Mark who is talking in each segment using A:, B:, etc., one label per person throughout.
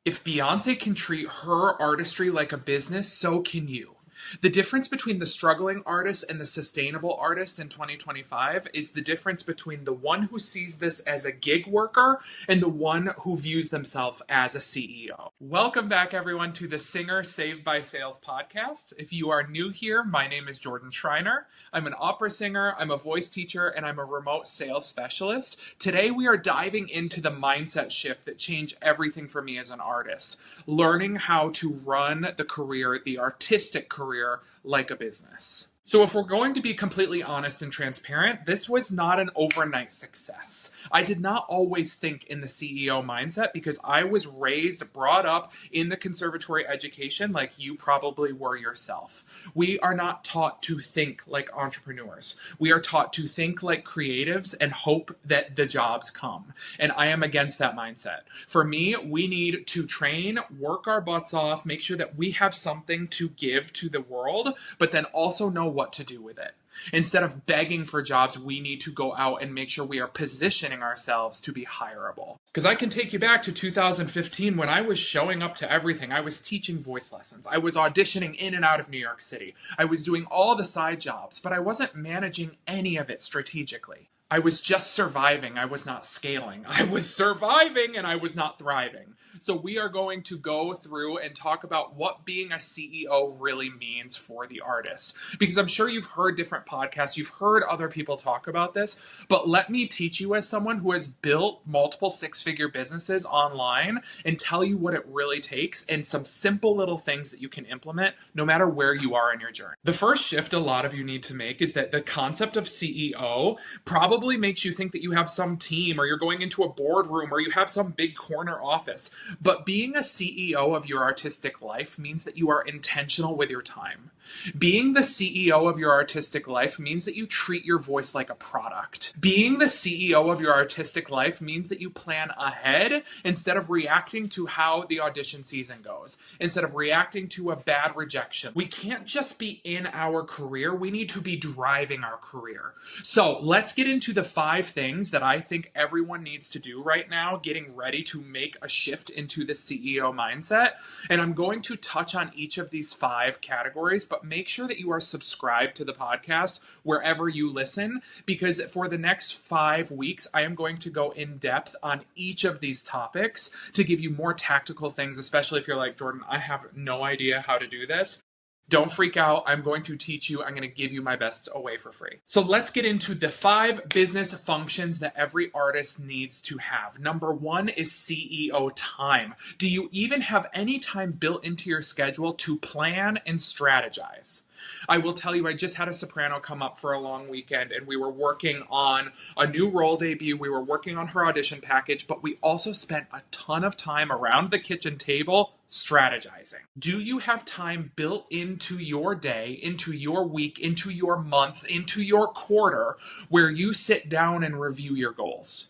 A: If Beyonce can treat her artistry like a business, so can you. The difference between the struggling artist and the sustainable artist in 2025 is the difference between the one who sees this as a gig worker and the one who views themselves as a CEO. Welcome back, everyone, to the Singer Saved by Sales podcast. If you are new here, my name is Jordan Schreiner. I'm an opera singer, I'm a voice teacher, and I'm a remote sales specialist. Today, we are diving into the mindset shift that changed everything for me as an artist, learning how to run the career, the artistic career, like a business. So if we're going to be completely honest and transparent, this was not an overnight success. I did not always think in the CEO mindset because I was brought up in the conservatory education like you probably were yourself. We are not taught to think like entrepreneurs. We are taught to think like creatives and hope that the jobs come. And I am against that mindset. For me, we need to train, work our butts off, make sure that we have something to give to the world, but then also know what to do with it. Instead of begging for jobs, we need to go out and make sure we are positioning ourselves to be hireable. Because I can take you back to 2015 when I was showing up to everything. I was teaching voice lessons. I was auditioning in and out of New York City. I was doing all the side jobs, but I wasn't managing any of it strategically. I was just surviving. I was not scaling. I was surviving and I was not thriving. So we are going to go through and talk about what being a CEO really means for the artist. Because I'm sure you've heard different podcasts, you've heard other people talk about this, but let me teach you as someone who has built multiple six-figure businesses online and tell you what it really takes and some simple little things that you can implement no matter where you are in your journey. The first shift a lot of you need to make is that the concept of CEO probably makes you think that you have some team or you're going into a boardroom or you have some big corner office. But being a CEO of your artistic life means that you are intentional with your time. Being the CEO of your artistic life means that you treat your voice like a product. Being the CEO of your artistic life means that you plan ahead instead of reacting to how the audition season goes, instead of reacting to a bad rejection. We can't just be in our career, we need to be driving our career. So let's get into the 5 things that I think everyone needs to do right now, getting ready to make a shift into the CEO mindset. And I'm going to touch on each of these 5 categories, but make sure that you are subscribed to the podcast wherever you listen, because for the next 5 weeks, I am going to go in depth on each of these topics to give you more tactical things, especially if you're like, Jordan, I have no idea how to do this. Don't freak out. I'm going to teach you. I'm going to give you my best away for free. So let's get into the 5 business functions that every artist needs to have. Number 1 is CEO time. Do you even have any time built into your schedule to plan and strategize? I will tell you, I just had a soprano come up for a long weekend and we were working on a new role debut. We were working on her audition package, but we also spent a ton of time around the kitchen table strategizing. Do you have time built into your day, into your week, into your month, into your quarter where you sit down and review your goals?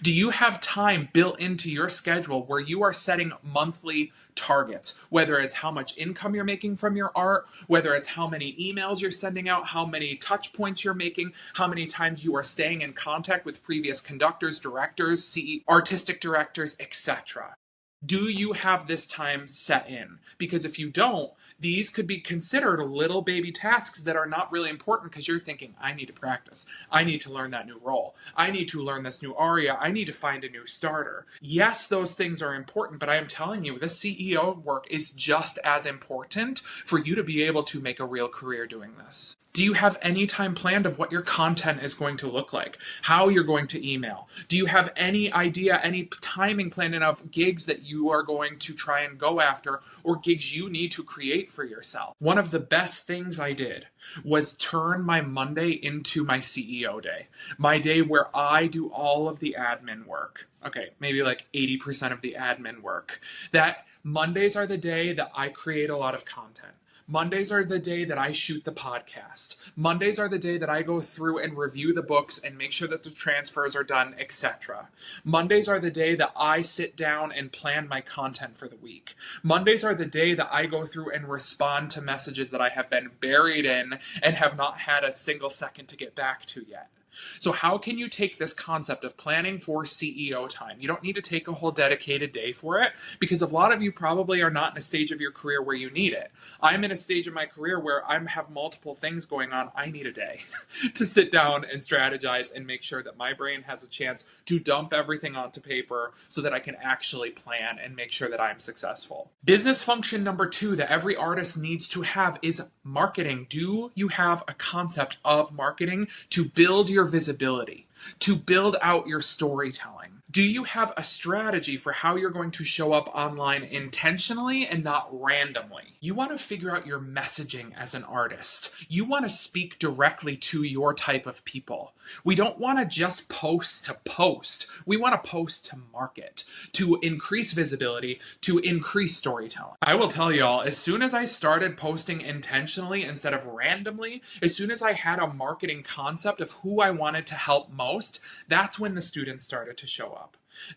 A: Do you have time built into your schedule where you are setting monthly targets, whether it's how much income you're making from your art, whether it's how many emails you're sending out, how many touch points you're making, how many times you are staying in contact with previous conductors, directors, artistic directors, etc.? Do you have this time set in? Because if you don't, these could be considered little baby tasks that are not really important because you're thinking, I need to practice. I need to learn that new role. I need to learn this new aria. I need to find a new starter. Yes, those things are important, but I am telling you, the CEO work is just as important for you to be able to make a real career doing this. Do you have any time planned of what your content is going to look like? How you're going to email? Do you have any idea, any timing planned of gigs that you are going to try and go after or gigs you need to create for yourself? One of the best things I did was turn my Monday into my CEO day. My day where I do all of the admin work. Okay, maybe like 80% of the admin work. That Mondays are the day that I create a lot of content. Mondays are the day that I shoot the podcast. Mondays are the day that I go through and review the books and make sure that the transfers are done, etc. Mondays are the day that I sit down and plan my content for the week. Mondays are the day that I go through and respond to messages that I have been buried in and have not had a single second to get back to yet. So, how can you take this concept of planning for CEO time? You don't need to take a whole dedicated day for it because a lot of you probably are not in a stage of your career where you need it. I'm in a stage of my career where I have multiple things going on. I need a day to sit down and strategize and make sure that my brain has a chance to dump everything onto paper so that I can actually plan and make sure that I'm successful. Business function number 2 that every artist needs to have is marketing. Do you have a concept of marketing to build your visibility, to build out your storytelling? Do you have a strategy for how you're going to show up online intentionally and not randomly? You want to figure out your messaging as an artist. You want to speak directly to your type of people. We don't want to just post to post. We want to post to market, to increase visibility, to increase storytelling. I will tell y'all, as soon as I started posting intentionally instead of randomly, as soon as I had a marketing concept of who I wanted to help most, that's when the students started to show up.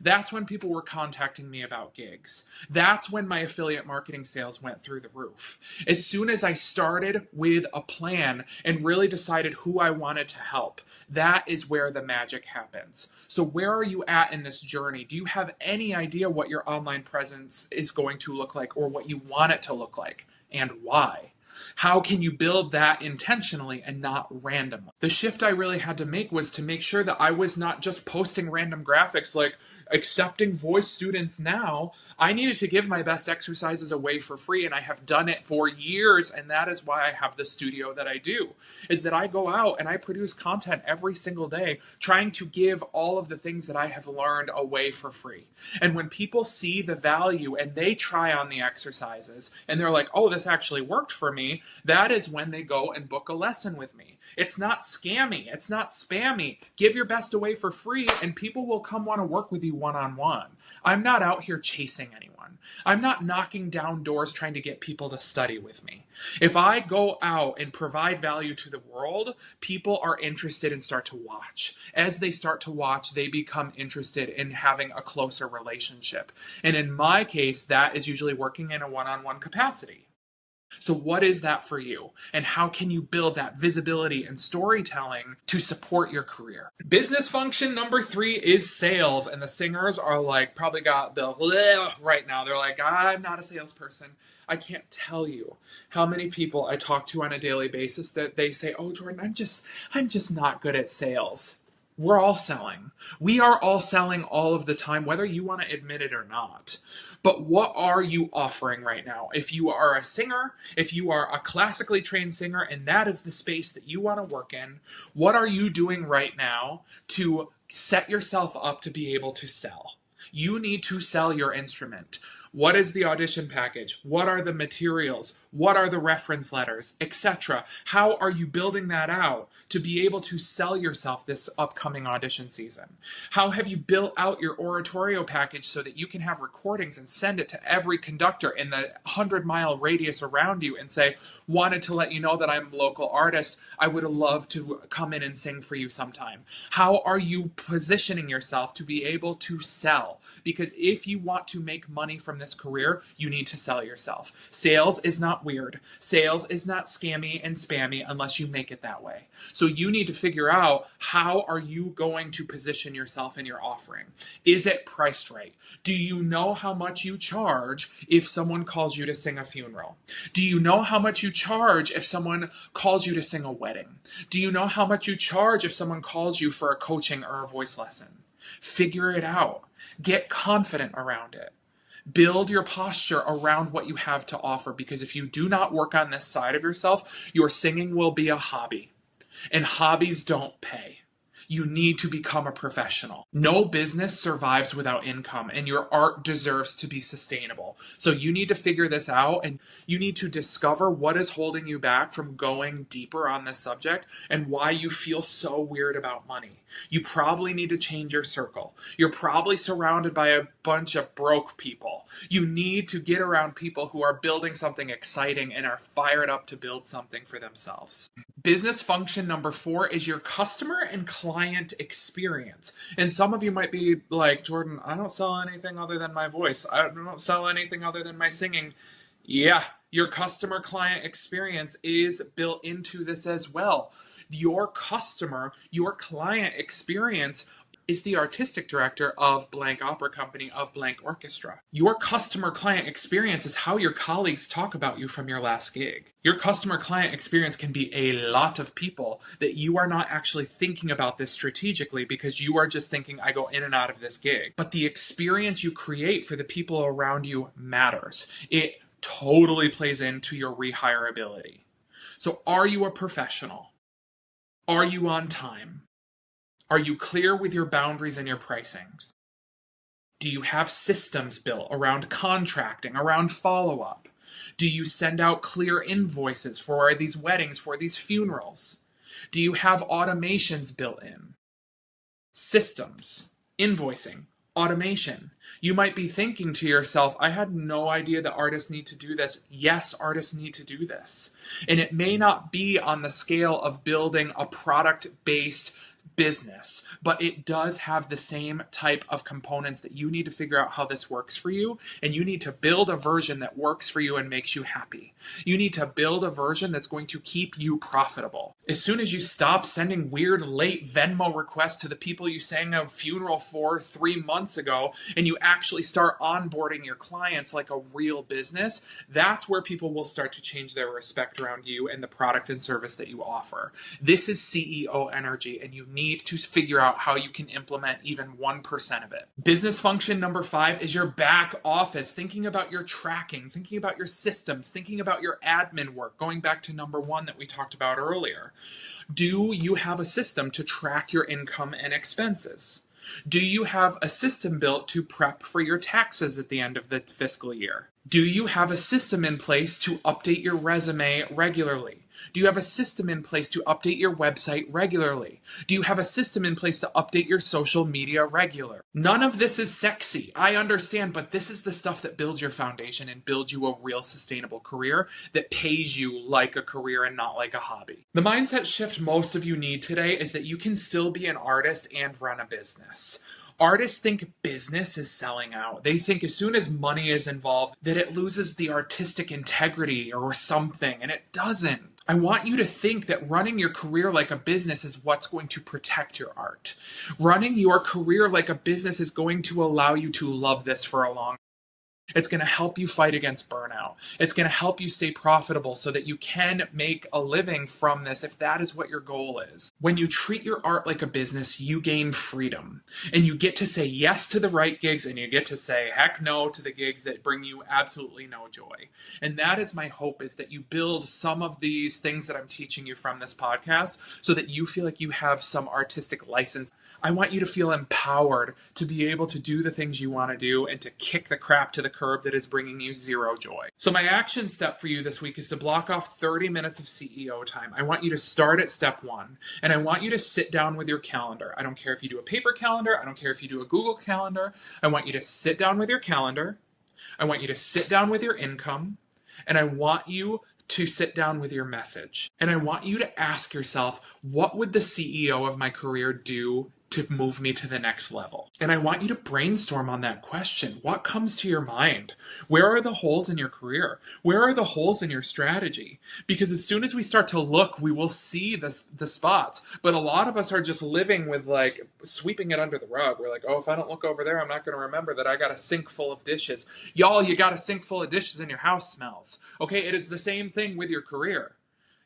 A: That's when people were contacting me about gigs. That's when my affiliate marketing sales went through the roof. As soon as I started with a plan and really decided who I wanted to help, that is where the magic happens. So where are you at in this journey? Do you have any idea what your online presence is going to look like or what you want it to look like and why? How can you build that intentionally and not randomly? The shift I really had to make was to make sure that I was not just posting random graphics like accepting voice students now. I needed to give my best exercises away for free, and I have done it for years, and that is why I have the studio that I do, is that I go out and I produce content every single day trying to give all of the things that I have learned away for free. And when people see the value and they try on the exercises and they're like, oh, this actually worked for me, that is when they go and book a lesson with me. It's not scammy. It's not spammy. Give your best away for free and people will come want to work with you one-on-one. I'm not out here chasing anyone. I'm not knocking down doors trying to get people to study with me. If I go out and provide value to the world, people are interested and start to watch. As they start to watch, they become interested in having a closer relationship. And in my case, that is usually working in a one-on-one capacity. So what is that for you? And how can you build that visibility and storytelling to support your career? Business function number 3 is sales. And the singers are like, probably got the right now. They're like, I'm not a salesperson. I can't tell you how many people I talk to on a daily basis that they say, oh, Jordan, I'm just not good at sales. We're all selling. We are all selling all of the time, whether you want to admit it or not. But what are you offering right now? If you are a singer, if you are a classically trained singer, and that is the space that you want to work in, what are you doing right now to set yourself up to be able to sell? You need to sell your instrument. What is the audition package? What are the materials? What are the reference letters, etc.? How are you building that out to be able to sell yourself this upcoming audition season? How have you built out your oratorio package so that you can have recordings and send it to every conductor in the 100-mile radius around you and say, wanted to let you know that I'm a local artist. I would love to come in and sing for you sometime. How are you positioning yourself to be able to sell? Because if you want to make money from this career, you need to sell yourself. Sales is not weird. Sales is not scammy and spammy unless you make it that way. So you need to figure out, how are you going to position yourself in your offering? Is it priced right? Do you know how much you charge if someone calls you to sing a funeral? Do you know how much you charge if someone calls you to sing a wedding? Do you know how much you charge if someone calls you for a coaching or a voice lesson? Figure it out. Get confident around it. Build your posture around what you have to offer, because if you do not work on this side of yourself, your singing will be a hobby. And hobbies don't pay. You need to become a professional. No business survives without income, and your art deserves to be sustainable. So you need to figure this out, and you need to discover what is holding you back from going deeper on this subject and why you feel so weird about money. You probably need to change your circle. You're probably surrounded by a bunch of broke people. You need to get around people who are building something exciting and are fired up to build something for themselves. Business function number 4 is your customer and client experience. And some of you might be like, Jordan, I don't sell anything other than my voice. I don't sell anything other than my singing. Yeah, your customer client experience is built into this as well. Your customer, your client experience is the artistic director of blank opera company, of blank orchestra. Your customer client experience is how your colleagues talk about you from your last gig. Your customer client experience can be a lot of people that you are not actually thinking about this strategically because you are just thinking, I go in and out of this gig. But the experience you create for the people around you matters. It totally plays into your rehirability. So are you a professional? Are you on time? Are you clear with your boundaries and your pricings? Do you have systems built around contracting, around follow-up? Do you send out clear invoices for these weddings, for these funerals? Do you have automations built in? Systems, invoicing, automation. You might be thinking to yourself, I had no idea that artists need to do this. Yes, artists need to do this. And it may not be on the scale of building a product-based business, but it does have the same type of components that you need to figure out how this works for you, and you need to build a version that works for you and makes you happy. You need to build a version that's going to keep you profitable. As soon as you stop sending weird late Venmo requests to the people you sang a funeral for 3 months ago, and you actually start onboarding your clients like a real business, that's where people will start to change their respect around you and the product and service that you offer. This is CEO energy, and you need to figure out how you can implement even 1% of it. Business function number 5 is your back office, thinking about your tracking, thinking about your systems, thinking about your admin work, going back to number 1 that we talked about earlier. Do you have a system to track your income and expenses? Do you have a system built to prep for your taxes at the end of the fiscal year? Do you have a system in place to update your resume regularly? Do you have a system in place to update your website regularly? Do you have a system in place to update your social media regular? None of this is sexy, I understand, but this is the stuff that builds your foundation and builds you a real sustainable career that pays you like a career and not like a hobby. The mindset shift most of you need today is that you can still be an artist and run a business. Artists think business is selling out. They think as soon as money is involved that it loses the artistic integrity or something, and it doesn't. I want you to think that running your career like a business is what's going to protect your art. Running your career like a business is going to allow you to love this for a long time. It's going to help you fight against burnout. It's going to help you stay profitable so that you can make a living from this if that is what your goal is. When you treat your art like a business, you gain freedom. And you get to say yes to the right gigs, and you get to say heck no to the gigs that bring you absolutely no joy. And that is my hope, is that you build some of these things that I'm teaching you from this podcast so that you feel like you have some artistic license. I want you to feel empowered to be able to do the things you want to do and to kick the crap to the curb that is bringing you zero joy. So my action step for you this week is to block off 30 minutes of CEO time. I want you to start at step 1, and I want you to sit down with your calendar. I don't care if you do a paper calendar. I don't care if you do a Google calendar. I want you to sit down with your calendar. I want you to sit down with your income, and I want you to sit down with your message. And I want you to ask yourself, what would the CEO of my career do to move me to the next level? And I want you to brainstorm on that question. What comes to your mind? Where are the holes in your career? Where are the holes in your strategy? Because as soon as we start to look, we will see the spots. But a lot of us are just living with like sweeping it under the rug. We're like, oh, if I don't look over there, I'm not going to remember that I got a sink full of dishes. Y'all, you got a sink full of dishes and your house smells. Okay, it is the same thing with your career.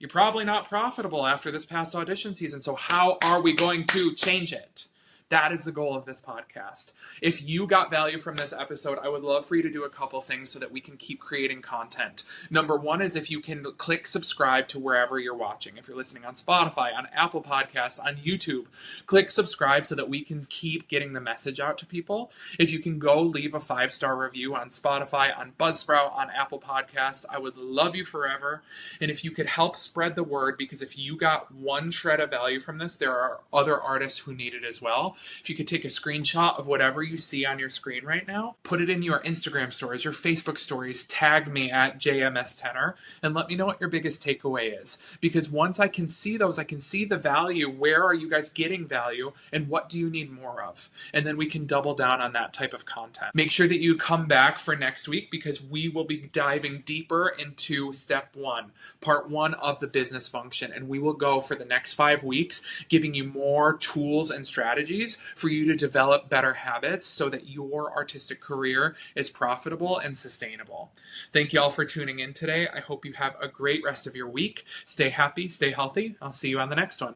A: You're probably not profitable after this past audition season, so how are we going to change it? That is the goal of this podcast. If you got value from this episode, I would love for you to do a couple things so that we can keep creating content. Number 1 is if you can click subscribe to wherever you're watching. If you're listening on Spotify, on Apple Podcasts, on YouTube, click subscribe so that we can keep getting the message out to people. If you can go leave a 5-star review on Spotify, on Buzzsprout, on Apple Podcasts, I would love you forever. And if you could help spread the word, because if you got one shred of value from this, there are other artists who need it as well. If you could take a screenshot of whatever you see on your screen right now, put it in your Instagram stories, your Facebook stories, tag me at JMS Tenor, and let me know what your biggest takeaway is. Because once I can see those, I can see the value. Where are you guys getting value, and what do you need more of? And then we can double down on that type of content. Make sure that you come back for next week, because we will be diving deeper into step 1, part 1 of the business function. And we will go for the next 5 weeks, giving you more tools and strategies for you to develop better habits so that your artistic career is profitable and sustainable. Thank you all for tuning in today. I hope you have a great rest of your week. Stay happy, stay healthy. I'll see you on the next one.